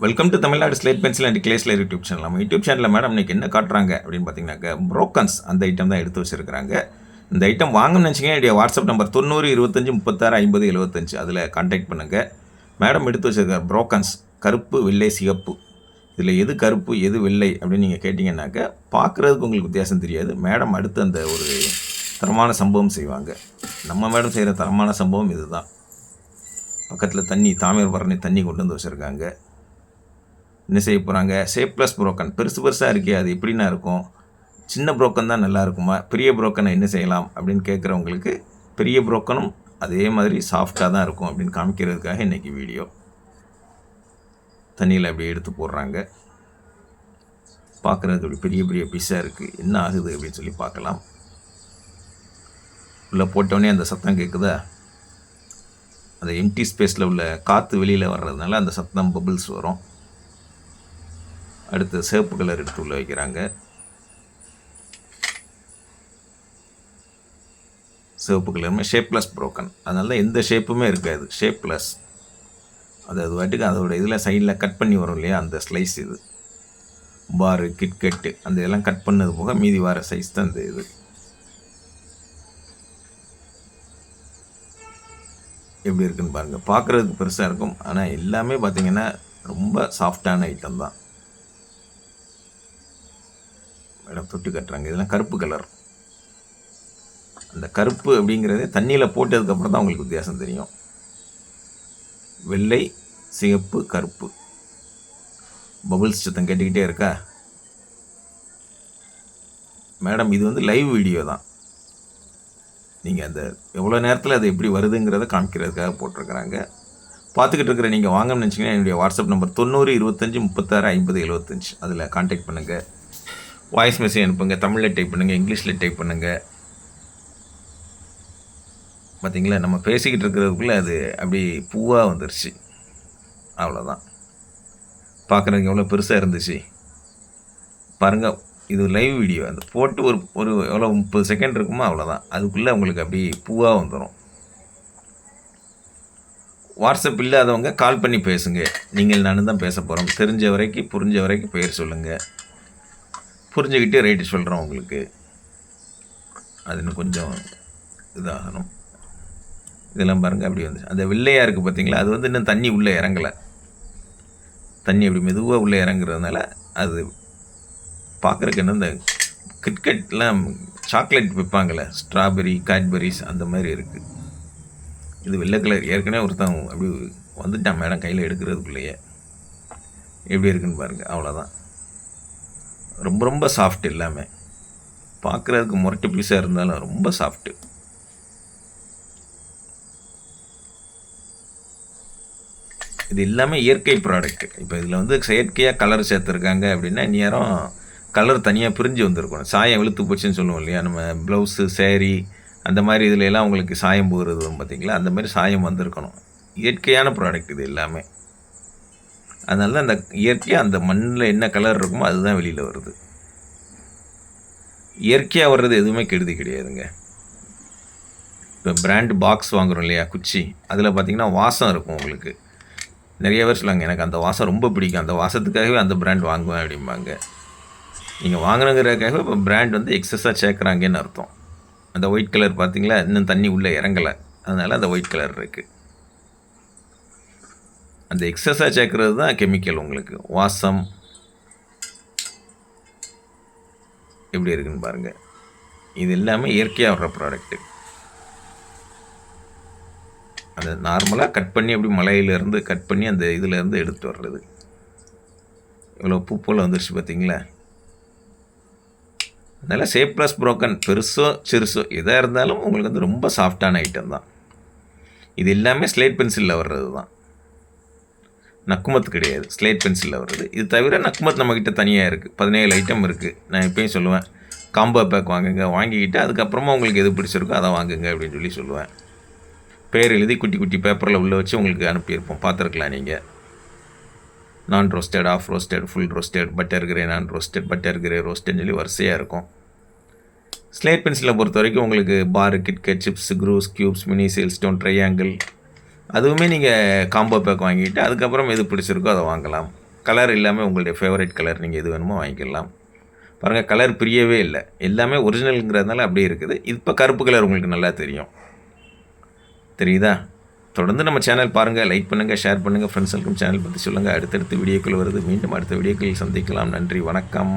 Welcome to Tamil Nadu slate pencil and கிளேஸ்லர் YouTube channel. நம்ம YouTube சேனலில் மேடம் இன்றைக்கி என்ன காட்டுறாங்க அப்படின்னு பார்த்தீங்கன்னாக்க ப்ரோக்கன்ஸ் அந்த ஐட்டம் தான் எடுத்து வச்சுருக்கிறாங்க. இந்த ஐட்டம் வாங்கணும்னு நினச்சிங்கன்னா என்னுடைய வாட்ஸ்அப் நம்பர் 90 25 36 50 75 அதில் கான்டாக்ட் பண்ணுங்கள். மேடம் எடுத்து வச்சுருக்க ப்ரோக்கன்ஸ் கருப்பு, வெள்ளை, சிகப்பு. இதில் எது கருப்பு எது வெள்ளை அப்படின்னு நீங்கள் கேட்டிங்கன்னாக்க பார்க்குறதுக்கு உங்களுக்கு வித்தியாசம் தெரியாது. மேடம் அடுத்து அந்த ஒரு தரமான சம்பவம் செய்வாங்க. நம்ம மேடம் செய்கிற தரமான சம்பவம் இது தான். பக்கத்தில் தண்ணி, தாமிரபரணி தண்ணி கொண்டு வந்து வச்சுருக்காங்க. என்ன செய்ய போகிறாங்க? Shapeless broken. பெருசு பெருசாக இருக்கே, அது எப்படின்னா இருக்கும்? சின்ன புரோக்கன் தான் நல்லா இருக்குமா? பெரிய புரோக்கனை என்ன செய்யலாம் அப்படின்னு கேட்குறவங்களுக்கு பெரிய புரோக்கனும் அதே மாதிரி சாஃப்டாக தான் இருக்கும் அப்படின்னு காமிக்கிறதுக்காக இன்றைக்கி வீடியோ. தண்ணியில் அப்படி எடுத்து போடுறாங்க. பார்க்குறதுக்கு அப்படி பெரிய பெரிய பீஸாக இருக்குது. என்ன ஆகுது அப்படின்னு சொல்லி பார்க்கலாம். உள்ளே போட்டோடனே அந்த சத்தம் கேட்குதா? அந்த எம்டி ஸ்பேஸில் உள்ள காற்று வெளியில் வர்றதுனால அந்த சத்தம் பபிள்ஸ் வரும். அடுத்து சிவப்பு கலர் எடுத்து உள்ள வைக்கிறாங்க. சிவப்பு கலருமே ஷேப்லெஸ் புரோக்கன், அதனால தான் எந்த ஷேப்புமே இருக்காது. ஷேப்லெஸ், அது வாட்டுக்கு அதோட இதில் சைடில் கட் பண்ணி வரும் இல்லையா, அந்த ஸ்லைஸ் இது. பாரு, கிட்கட்டு அந்த இதெல்லாம் கட் பண்ணது போக மீதி வர சைஸ் தான் இந்த இது. எப்படி இருக்குன்னு பாருங்கள். பார்க்குறதுக்கு பெருசாக இருக்கும், ஆனால் எல்லாமே பார்த்திங்கன்னா ரொம்ப சாஃப்டான ஐட்டம் தான். மேடம் தொட்டு கட்டுறாங்க. இதெல்லாம் கருப்பு கலர். அந்த கருப்பு அப்படிங்கிறதே தண்ணியில் போட்டதுக்கப்புறம் தான் உங்களுக்கு வித்தியாசம் தெரியும். வெள்ளை, சிகப்பு, கருப்பு. பபுள்ஸ் சத்தம் கேட்டுக்கிட்டே இருக்கா? மேடம் இது வந்து லைவ் வீடியோ தான். நீங்கள் அந்த எவ்வளோ நேரத்தில் அது எப்படி வருதுங்கிறத காமிக்கிறதுக்காக போட்டிருக்கிறாங்க. பார்த்துக்கிட்டு இருக்கிற நீங்கள் வாங்கணும்னு நினச்சிங்கன்னா என்னுடைய வாட்ஸ்அப் நம்பர் 90 25 36 50 75 அதில் கான்டாக்ட் பண்ணுங்கள். வாய்ஸ் மெசேஜ் அனுப்புங்க. தமிழில் டைப் பண்ணுங்கள், இங்கிலீஷில் டைப் பண்ணுங்கள். பார்த்திங்களா, நம்ம பேசிக்கிட்டு இருக்கிறதுக்குள்ளே அது அப்படி பூவாக வந்துருச்சு. அவ்வளோதான். பார்க்குறதுக்கு எவ்வளோ பெருசாக இருந்துச்சு பாருங்கள். இது லைவ் வீடியோ. அந்த போட்டு ஒரு எவ்வளோ 30 செகண்ட் இருக்குமோ, அவ்வளோதான். அதுக்குள்ளே உங்களுக்கு அப்படி பூவாக வந்துடும். வாட்ஸ்அப் இல்லாதவங்க கால் பண்ணி பேசுங்க. நீங்கள் நானும் தான் பேச போகிறோம். தெரிஞ்ச வரைக்கும் புரிஞ்ச வரைக்கும் பெயர் சொல்லுங்கள். புரிஞ்சுக்கிட்டு ரேட்டு சொல்கிறோம் உங்களுக்கு. அது இன்னும் கொஞ்சம் இதாகணும். இதெல்லாம் பாருங்கள் அப்படி வந்து அந்த வெள்ளையாக இருக்குது பார்த்தீங்களா, அது வந்து இன்னும் தண்ணி உள்ளே இறங்கலை. தண்ணி அப்படி மெதுவாக உள்ளே இறங்குறதுனால அது பார்க்குறக்கு இன்னும் இந்த கிட்கட்லாம் சாக்லேட் விற்பாங்கள்ல, ஸ்ட்ராபெரி, கேட்பரிஸ் அந்த மாதிரி இருக்குது. இது வெள்ளை கலர். ஏற்கனவே ஒருத்தன் அப்படி வந்துட்டான் மேடம் கையில் எடுக்கிறதுக்குள்ளேயே. எப்படி இருக்குன்னு பாருங்கள். அவ்வளோதான். ரொம்ப ரொம்ப சாஃப்ட். எல்லாமே பார்க்குறதுக்கு முரட்டு பீஸாக இருந்தாலும் ரொம்ப சாஃப்ட்டு. இது எல்லாமே இயற்கை ப்ராடக்ட்டு. இப்போ இதில் வந்து செயற்கையாக கலர் சேர்த்துருக்காங்க அப்படின்னா நேரம் கலர் தனியாக பிரிஞ்சு வந்திருக்கணும். சாயம் வெளுத்து போச்சுன்னு சொல்லுவோம் இல்லையா, நம்ம ப்ளவுஸு, சேரீ அந்த மாதிரி இதில் எல்லாம் உங்களுக்கு சாயம் போகிறது பார்த்திங்களா, அந்த மாதிரி சாயம் வந்திருக்கணும். இயற்கையான ப்ராடக்ட் இது எல்லாமே. அதனால தான் அந்த இயற்கையாக அந்த மண்ணில் என்ன கலர் இருக்குமோ அதுதான் வெளியில் வருது. இயற்கையாக வர்றது எதுவுமே கெடுதி கிடையாதுங்க. இப்போ பிராண்டு பாக்ஸ் வாங்குகிறோம் இல்லையா, குச்சி, அதில் பார்த்திங்கன்னா வாசம் இருக்கும் உங்களுக்கு. நிறைய பேர் சொல்லுவாங்க எனக்கு அந்த வாசம் ரொம்ப பிடிக்கும், அந்த வாசத்துக்காகவே அந்த பிராண்ட் வாங்குவேன் அப்படிம்பாங்க. நீங்கள் வாங்கணுங்கிறதுக்காகவே இப்போ பிராண்ட் வந்து எக்ஸஸாக சேர்க்குறாங்கன்னு அர்த்தம். அந்த ஒயிட் கலர் பார்த்திங்களா, இன்னும் தண்ணி உள்ளே இறங்கலை, அதனால் அந்த ஒயிட் கலர் இருக்குது. அந்த எக்ஸஸாக சேர்க்குறது தான் கெமிக்கல். உங்களுக்கு வாசம் எப்படி இருக்குன்னு பாருங்கள். இது எல்லாமே இயற்கையாக வர்ற ப்ராடக்ட்டு. அதை நார்மலாக கட் பண்ணி அப்படி மலையிலேருந்து கட் பண்ணி அந்த இதிலேருந்து எடுத்து வர்றது. இவ்வளோ பூ போல் வந்துருச்சு பார்த்தீங்களா. அதனால் ஷேப்லெஸ் புரோக்கன் பெருசோ சிறுசோ எதாக இருந்தாலும் உங்களுக்கு வந்து ரொம்ப சாஃப்டான ஐட்டம் தான். இது எல்லாமே ஸ்லேட் பென்சிலில் வர்றது தான், நக்குமத்து கிடையாது. ஸ்லேட் பென்சிலில் வருது. இது தவிர நக்குமத் நம்மக்கிட்ட தனியாக இருக்குது. 17 ஐட்டம் இருக்குது. நான் எப்பயும் சொல்லுவேன், காம்போ பேக் வாங்குங்க. வாங்கிக்கிட்டு அதுக்கப்புறமா உங்களுக்கு எது பிடிச்சிருக்கோ அதை வாங்குங்க அப்படின்னு சொல்லி சொல்லுவேன். பேர் எழுதி குட்டி குட்டி பேப்பரில் உள்ளே வச்சு உங்களுக்கு அனுப்பியிருப்போம், பார்த்துருக்கலாம் நீங்கள். Non roasted, half roasted, full roasted, butter grey, non roasted, butter grey, ரோஸ்டட்னு சொல்லி வரிசையாக இருக்கும். ஸ்லேட் பென்சிலை பொறுத்த வரைக்கும் உங்களுக்கு bar, KitKat, chips, cruise, cubes, mini sale stone, triangle அதுவுமே நீங்கள் காம்போ பேக் வாங்கிட்டு அதுக்கப்புறம் எது பிடிச்சிருக்கோ அதை வாங்கலாம். கலர் இல்லாமல் உங்களுடைய ஃபேவரட் கலர் நீங்கள் எது வேணுமோ வாங்கிக்கலாம். பாருங்கள், கலர் பிரியவே இல்லை, எல்லாமே ஒரிஜினலுங்கிறதுனால அப்படியே இருக்குது. இப்போ கருப்பு கலர் உங்களுக்கு நல்லா தெரியுதா? தொடர்ந்து நம்ம சேனல் பாருங்கள், லைக் பண்ணுங்கள், ஷேர் பண்ணுங்கள், ஃப்ரெண்ட்ஸுக்கும் சேனல் பற்றி சொல்லுங்கள். அடுத்தடுத்த வீடியோக்கள் வருது. மீண்டும் அடுத்த வீடியோக்களில் சந்திக்கலாம். நன்றி, வணக்கம்.